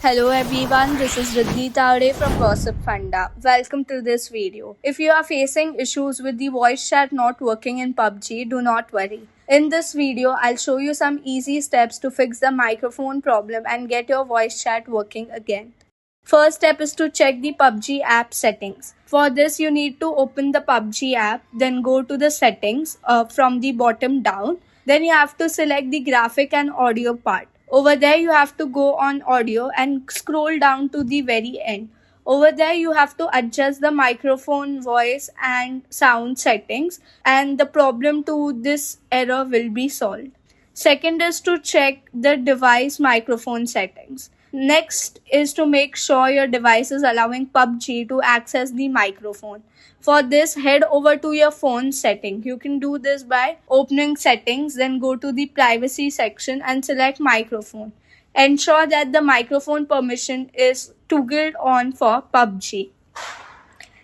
Hello everyone, this is Riddhi Tare from Gossipfunda. Welcome to this video. If you are facing issues with the voice chat not working in Pubg, do not worry. In this video, I'll show you some easy steps to fix the microphone problem and get your voice chat working again. First step is to check the Pubg app settings. For this, you need to open the Pubg app, then go to the settings from the bottom down. Then you have to select the graphic and audio part. Over there, you have to go on audio and scroll down to the very end. Over there, you have to adjust the microphone, voice, and sound settings, and the problem to this error will be solved. Second is to check the device microphone settings. Next is to make sure your device is allowing Pubg to access the microphone. For this, head over to your phone setting. You can do this by opening settings, then go to the privacy section and select microphone. Ensure that the microphone permission is toggled on for Pubg.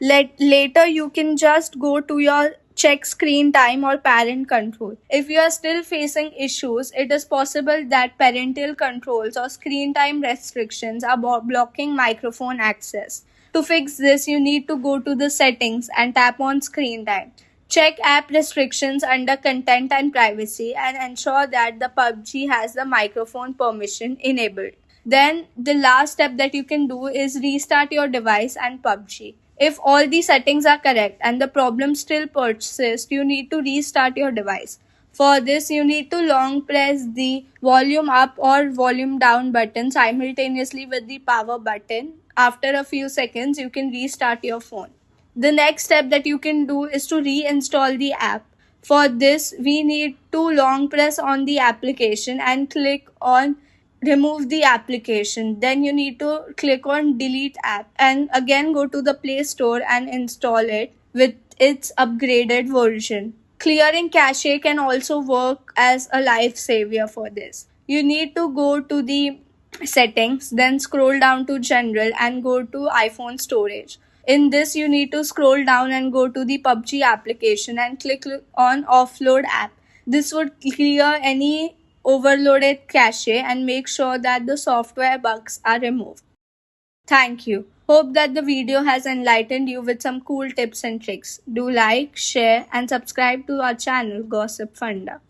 Later, you can just go to your check screen time or parent control. If you are still facing issues, it is possible that parental controls or screen time restrictions are blocking microphone access. To fix this, you need to go to the settings and tap on screen time. Check app restrictions under content and privacy and ensure that the Pubg has the microphone permission enabled. Then the last step that you can do is restart your device and Pubg. If all the settings are correct and the problem still persists, you need to restart your device. For this, you need to long press the volume up or volume down button simultaneously with the power button. After a few seconds, you can restart your phone. The next step that you can do is to reinstall the app. For this, we need to long press on the application and click on remove the application. Then you need to click on delete app and again go to the Play Store and install it with its upgraded version. Clearing cache can also work as a lifesaver for this. You need to go to the settings, then scroll down to general and go to iPhone storage. In this, you need to scroll down and go to the Pubg application and click on offload app. This would clear any overloaded cache and make sure that the software bugs are removed. Thank you. Hope that the video has enlightened you with some cool tips and tricks. Do like, share and subscribe to our channel Gossipfunda.